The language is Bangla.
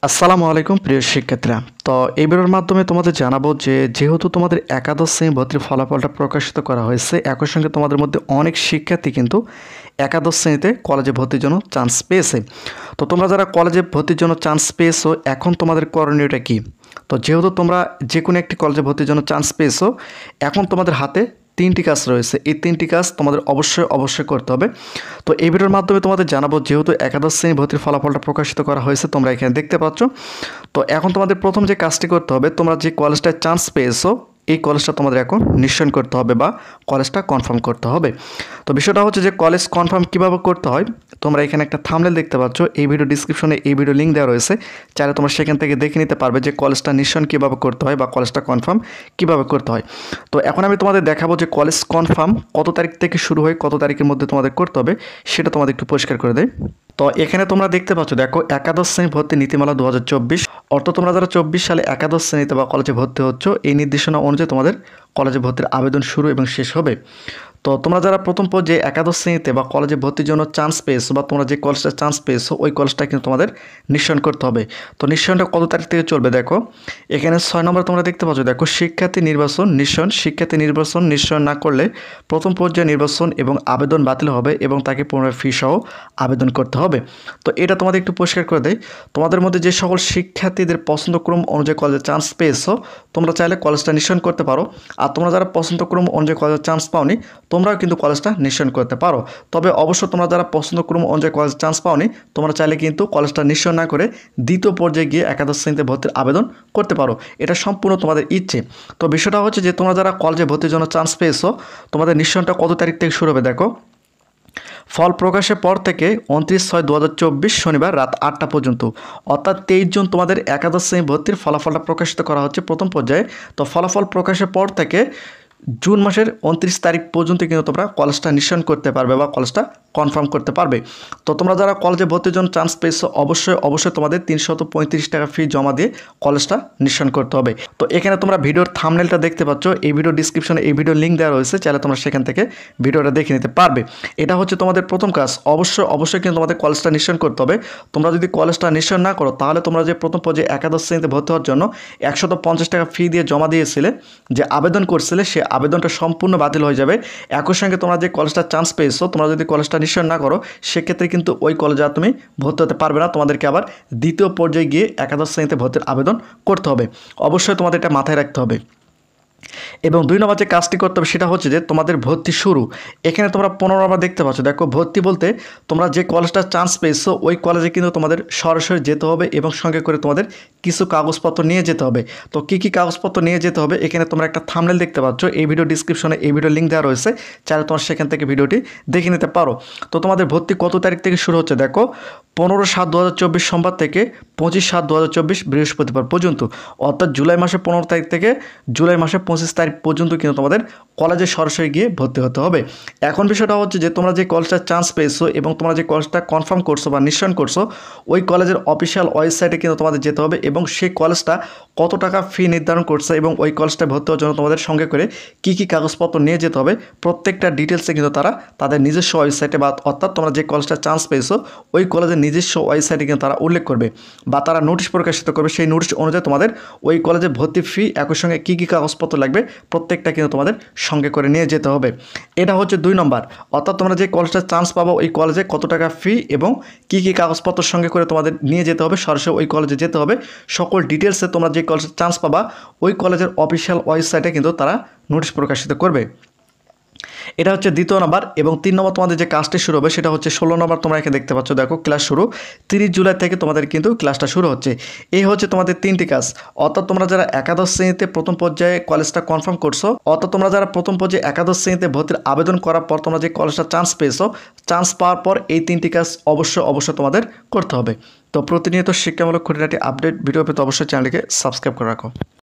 আসসালামু আলাইকুম প্রিয় শিক্ষার্থীরা। তো এই ভিডিওর মাধ্যমে তোমাদের জানাবো যে যেহেতু তোমাদের একাদশ শ্রেণী ভর্তির ফলাফলটা প্রকাশিত করা হয়েছে, একই সঙ্গে তোমাদের মধ্যে অনেক শিক্ষার্থী কিন্তু একাদশ শ্রেণীতে কলেজে ভর্তির জন্য চান্স পেয়েছে। তো তোমরা যারা কলেজে ভর্তির জন্য চান্স পেয়েছো, এখন তোমাদের করণীয়টা কী? তো যেহেতু তোমরা যে কোনো একটি কলেজে ভর্তির জন্য চান্স পেয়েছো, এখন তোমাদের হাতে তিনটি কাজ রয়েছে। এই তিনটি কাজ তোমাদের অবশ্যই করতে হবে। তো এই ভিডিওর মাধ্যমে তোমাদের জানাবো, যেহেতু একাদশ শ্রেণী ভর্তির ফলাফলটা প্রকাশিত করা হয়েছে, তোমরা এখানে দেখতে পাচ্ছ। তো এখন তোমাদের প্রথম যে কাজটি করতে হবে, তোমরা যে কলেজটায় চান্স পেয়েছো এই কলেজটা তোমাদের এখন নিশ্চয়ন করতে হবে বা কলেজটা কনফার্ম করতে হবে। তো বিষয়টা হচ্ছে যে কলেজ কনফার্ম কীভাবে করতে হয়, তোমরা এখানে একটা থাম্বনেল দেখতে পাচ্ছ। এই ভিডিও ডিসক্রিপশনে এই ভিডিও লিঙ্ক দেওয়া রয়েছে, চাইলে তোমরা সেখান থেকে দেখে নিতে পারবে যে কলেজটা নিশ্চয়ন কীভাবে করতে হয় বা কলেজটা কনফার্ম কীভাবে করতে হয়। তো এখন আমি তোমাদের দেখাবো যে কলেজ কনফার্ম কত তারিখ থেকে শুরু হয়, কত তারিখের মধ্যে তোমাদের করতে হবে, সেটা তোমাদের একটু পরিষ্কার করে দেয়। তো এখানে তোমরা দেখতে পাচ্ছ, দেখো একাদশ শ্রেণী ভর্তি নীতিমালা 2024, অর্থাৎ তোমরা যারা 24 সালে একাদশ শ্রেণীতে বা কলেজে ভর্তি হচ্ছ, এই নির্দেশনা অনুযায়ী তোমাদের কলেজে ভর্তির আবেদন শুরু এবং শেষ হবে। তো তোমরা যারা প্রথম পর্যায়ে একাদশ শ্রেণীতে বা কলেজে ভর্তির জন্য চান্স পেয়েছো বা তোমরা যে কলেজটা চান্স পেয়েছো ওই কলেজটা কিন্তু তোমাদের নিশ্চয়ন করতে হবে। তো নিশ্চয়নটা কত তারিখ থেকে চলবে দেখো, এখানে 6 নম্বর তোমরা দেখতে পাচ্ছ। দেখো শিক্ষার্থী নির্বাচন নিশ্চয়ন, শিক্ষার্থী নির্বাচন নিশ্চয়ন না করলে প্রথম পর্যায়ে নির্বাচন এবং আবেদন বাতিল হবে এবং তাকে পুনরায় ফি সহ আবেদন করতে হবে। তো এটা তোমাদের একটু পরিষ্কার করে দেয়। তোমাদের মধ্যে যে সকল শিক্ষার্থীদের পছন্দক্রম অনুযায়ী কলেজে চান্স পেয়েছো, তোমরা চাইলে কলেজটা নিশ্চয়ন করতে পারো। আর তোমরা যারা পছন্দক্রম অনুযায়ী কলেজে চান্স পাওনি, তোমরাও কিন্তু কলেজটা নিশ্চয়ন করতে পারো। তবে অবশ্য তোমরা যারা পছন্দক্রম অনুযায়ী কলেজ চান্স পাওনি, তোমরা চাইলে কিন্তু কলেজটা নিশ্চয় না করে দ্বিতীয় পর্যায়ে গিয়ে একাদশ শ্রেণীতে ভর্তির আবেদন করতে পারো। এটা সম্পূর্ণ তোমাদের ইচ্ছে। তো বিষয়টা হচ্ছে যে তোমরা যারা কলেজে ভর্তির জন্য চান্স পেয়েছো, তোমাদের নিশ্চয়নটা কত তারিখ থেকে শুরু হবে দেখো, ফল প্রকাশের পর থেকে 29/6/2024 শনিবার রাত 8টা পর্যন্ত, অর্থাৎ 23 জুন তোমাদের একাদশ শ্রেণী ভর্তির ফলাফলটা প্রকাশিত করা হচ্ছে প্রথম পর্যায়ে। তো ফলাফল প্রকাশের পর থেকে জুন মাসের 29 তারিখ পর্যন্ত কিন্তু তোমরা কলেজটা নিশ্চয়ন করতে পারবে বা কলেজটা কনফার্ম করতে পারবে। তো তোমরা যারা কলেজে ভর্তির জন্য চান্স পেয়েছো, অবশ্যই তোমাদের 335 টাকা ফি জমা দিয়ে কলেজটা নিশ্চয়ন করতে হবে। তো এখানে তোমরা ভিডিওর থাম্বনেলটা দেখতে পাচ্ছ, এই ভিডিও ডিসক্রিপশনে এই ভিডিওর লিঙ্ক দেওয়া রয়েছে, চাইলে তোমরা সেখান থেকে ভিডিওটা দেখে নিতে পারবে। এটা হচ্ছে তোমাদের প্রথম কাজ। অবশ্যই কিন্তু তোমাদের কলেজটা নিশ্চয়ন করতে হবে। তোমরা যদি কলেজটা নিশ্চয়ন না করো, তাহলে তোমরা যে প্রথম পর্যায়ে একাদশ শ্রেণীতে ভর্তি হওয়ার জন্য 150 টাকা ফি দিয়ে জমা দিয়েছিলে, যে আবেদন করছিলে, সে আবেদনটা সম্পূর্ণ বাতিল হয়ে যাবে। একই সঙ্গে তোমরা যে কলেজটা চান্স পেয়েছো, তোমরা যদি কলেজটা নিশ্চয় না করো, সেক্ষেত্রে কিন্তু ওই কলেজে আর তুমি ভর্তি হতে পারবে না। তোমাদেরকে আবার দ্বিতীয় পর্যায়ে গিয়ে একাদশ শ্রেণীতে ভর্তির আবেদন করতে হবে। অবশ্যই তোমাদের এটা মাথায় রাখতে হবে। এবং 2 নম্বর যে কাজটি করতে হবে সেটা হচ্ছে যে তোমাদের ভর্তি শুরু। এখানে তোমরা 15 নম্বর দেখতে পাচ্ছ। দেখো ভর্তি বলতে তোমরা যে কলেজটা চান্স পেয়েছো ওই কলেজে কিন্তু তোমাদের সরাসরি যেতে হবে এবং সঙ্গে করে তোমাদের কিছু কাগজপত্র নিয়ে যেতে হবে। তো কী কী কাগজপত্র নিয়ে যেতে হবে, এখানে তোমরা একটা থাম্বনেল দেখতে পাচ্ছ, এই ভিডিও ডিসক্রিপশনে এই ভিডিও লিঙ্ক দেওয়া রয়েছে, চাইলে তোমরা সেখান থেকে ভিডিওটি দেখে নিতে পারো। তো তোমাদের ভর্তি কত তারিখ থেকে শুরু হচ্ছে দেখো, 15/7/2024 সোমবার থেকে 25/7/2024 বৃহস্পতিবার পর্যন্ত, অর্থাৎ জুলাই মাসের 15 তারিখ থেকে জুলাই মাসের 25 তারিখ পর্যন্ত কিন্তু তোমাদের কলেজে সরাসরি গিয়ে ভর্তি হতে হবে। এখন বিষয়টা হচ্ছে যে তোমরা যে কলেজটা চান্স পেয়েছো এবং তোমরা যে কলেজটা কনফার্ম করছো বা নিশ্চয়ন করছো, ওই কলেজের অফিসিয়াল ওয়েবসাইটে কিন্তু তোমাদের যেতে হবে এবং সেই কলেজটা কত টাকা ফি নির্ধারণ করছে এবং ওই কলেজটায় ভর্তি হওয়ার জন্য তোমাদের সঙ্গে করে কী কী কাগজপত্র নিয়ে যেতে হবে, প্রত্যেকটা ডিটেলসে কিন্তু তারা তাদের নিজস্ব ওয়েবসাইটে বা অর্থাৎ তোমরা যে কলেজটা চান্স পেয়েছো ওই কলেজের নিজস্ব ওয়েবসাইটে কিন্তু তারা উল্লেখ করবে বা তারা নোটিশ প্রকাশিত করবে। সেই নোটিশ অনুযায়ী তোমাদের ওই কলেজে ভর্তি ফি একই সঙ্গে কী কী কাগজপত্র লাগবে প্রত্যেকটা কিন্তু তোমাদের সঙ্গে করে নিয়ে যেতে হবে। এটা হচ্ছে 2 নম্বর, অর্থাৎ তোমরা যে কলেজটা চান্স পাবো ওই কলেজে কত টাকা ফি এবং কী কী কাগজপত্র সঙ্গে করে তোমাদের নিয়ে যেতে হবে, সরাসরি ওই কলেজে যেতে হবে। সকল ডিটেলসে তোমরা যে কলেজে চান্স পাবা ওই কলেজের অফিসিয়াল ওয়েবসাইটে কিন্তু তারা নোটিশ প্রকাশিত করবে। এটা হচ্ছে 2 নম্বর। এবং 3 নম্বর তোমাদের যে কাজটি শুরু হবে সেটা হচ্ছে 16 নম্বর, তোমরা এখানে দেখতে পাচ্ছ। দেখো ক্লাস শুরু 30 জুলাই থেকে তোমাদের কিন্তু ক্লাসটা শুরু হচ্ছে। এই হচ্ছে তোমাদের 3টি কাজ। অর্থাৎ তোমরা যারা একাদশ শ্রেণীতে প্রথম পর্যায়ে কলেজটা কনফার্ম করছো, অর্থাৎ তোমরা যারা প্রথম পর্যায়ে একাদশ শ্রেণীতে ভর্তির আবেদন করার পর তোমরা যে কলেজটা চান্স পেয়েছো, চান্স পাওয়ার পর এই 3টি কাজ অবশ্যই তোমাদের করতে হবে। তো প্রতিনিয়ত শিক্ষামূলক খুঁটিনাটি আপডেট ভিডিও পেতে অবশ্যই চ্যানেলটিকে সাবস্ক্রাইব করে রাখো।